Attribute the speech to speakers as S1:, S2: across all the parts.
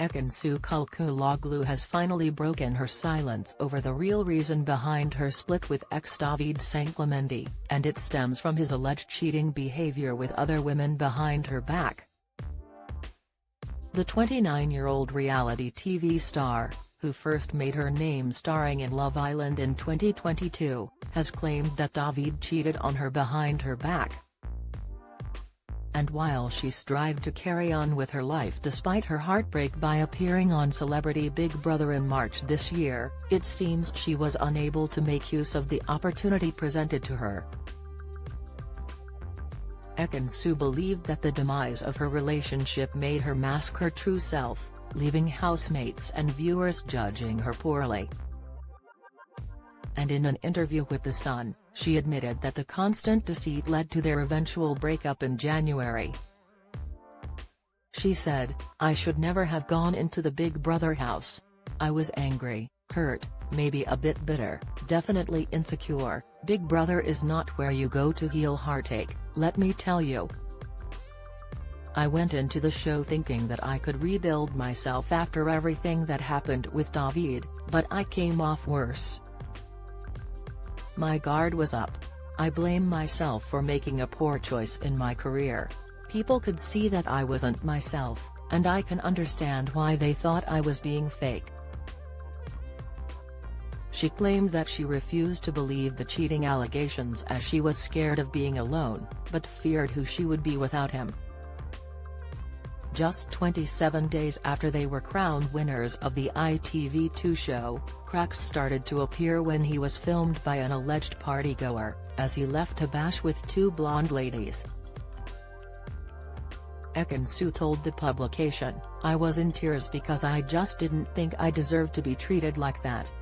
S1: Ekin-Su Kulkuloglu has finally broken her silence over the real reason behind her split with ex Davide Sanclimenti, and it stems from his alleged cheating behavior with other women behind her back. The 29-year-old reality TV star, who first made her name starring in Love Island in 2022, has claimed that Davide cheated on her behind her back. And while she strived to carry on with her life despite her heartbreak by appearing on Celebrity Big Brother in March this year, it seems she was unable to make use of the opportunity presented to her. Ekin-Su believed that the demise of her relationship made her mask her true self, leaving housemates and viewers judging her poorly. And in an interview with The Sun, she admitted that the constant deceit led to their eventual breakup in January. She said, "I should never have gone into the Big Brother house. I was angry, hurt, maybe a bit bitter, definitely insecure. Big Brother is not where you go to heal heartache, let me tell you. I went into the show thinking that I could rebuild myself after everything that happened with Davide, but I came off worse. My guard was up. I blame myself for making a poor choice in my career. People could see that I wasn't myself, and I can understand why they thought I was being fake." She claimed that she refused to believe the cheating allegations as she was scared of being alone, but feared who she would be without him. Just 27 days after they were crowned winners of the ITV2 show, cracks started to appear when he was filmed by an alleged partygoer, as he left to bash with two blonde ladies. Ekin-Su told the publication, "I was in tears because I just didn't think I deserved to be treated like that.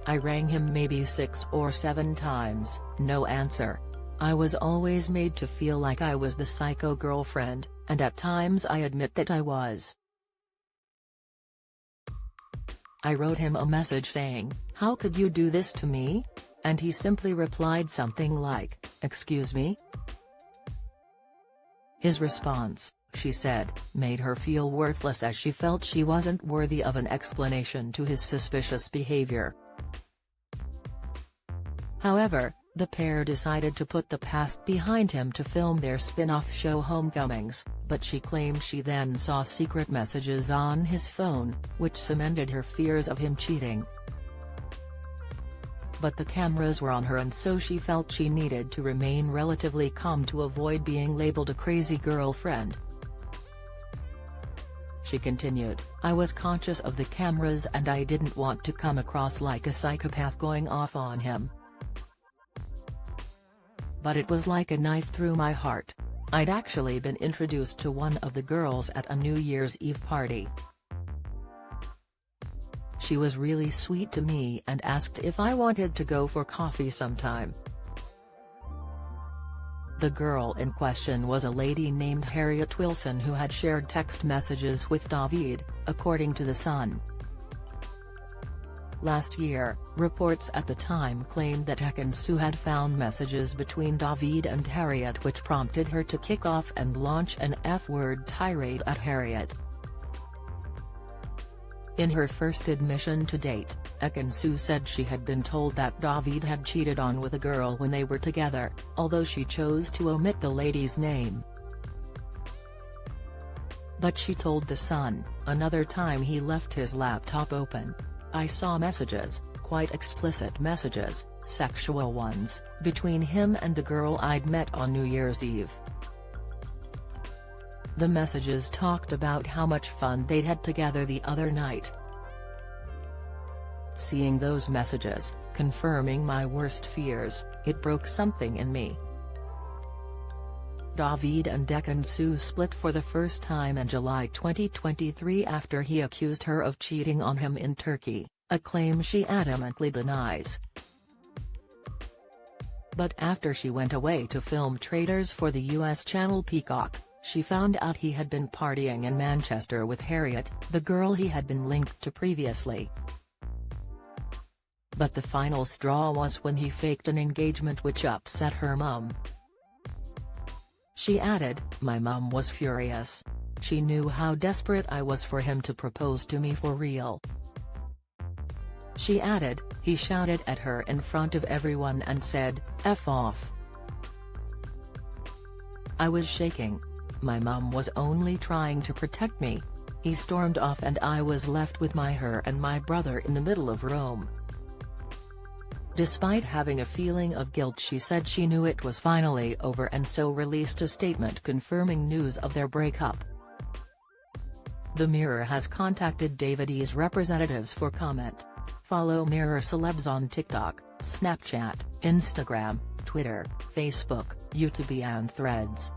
S1: I rang him maybe 6 or 7 times, no answer. I was always made to feel like I was the psycho girlfriend, and at times I admit that I was. I wrote him a message saying, 'How could you do this to me?' And he simply replied something like, 'Excuse me?' His response," she said, "made her feel worthless as she felt she wasn't worthy of an explanation to his suspicious behavior." However, the pair decided to put the past behind him to film their spin-off show Homecomings, but she claimed she then saw secret messages on his phone, which cemented her fears of him cheating. But the cameras were on her, and so she felt she needed to remain relatively calm to avoid being labeled a crazy girlfriend. She continued, "I was conscious of the cameras and I didn't want to come across like a psychopath going off on him. But it was like a knife through my heart. I'd actually been introduced to one of the girls at a New Year's Eve party. She was really sweet to me and asked if I wanted to go for coffee sometime. The girl in question was a lady named Harriet Wilson who had shared text messages with Davide, according to The Sun. Last year, reports at the time claimed that Ekin-Su had found messages between Davide and Harriet which prompted her to kick off and launch an F-word tirade at Harriet. In her first admission to date, Ekin-Su said she had been told that Davide had cheated on with a girl when they were together, although she chose to omit the lady's name. But she told The Sun, "Another time he left his laptop open. I saw messages, quite explicit messages, sexual ones, between him and the girl I'd met on New Year's Eve. The messages talked about how much fun they'd had together the other night. Seeing those messages, confirming my worst fears, it broke something in me." Davide and Ekin-Su split for the first time in July 2023 after he accused her of cheating on him in Turkey, a claim she adamantly denies. But after she went away to film Traitors for the US channel Peacock, she found out he had been partying in Manchester with Harriet, the girl he had been linked to previously. But the final straw was when he faked an engagement which upset her mum. She added, "My mum was furious. She knew how desperate I was for him to propose to me for real. She added, he shouted at her in front of everyone and said, "F off." I was shaking. My mum was only trying to protect me. He stormed off and I was left with her and my brother in the middle of Rome. Despite having a feeling of guilt, she said she knew it was finally over and so released a statement confirming news of their breakup. The Mirror has contacted Davide's representatives for comment. Follow Mirror Celebs on TikTok, Snapchat, Instagram, Twitter, Facebook, YouTube and Threads.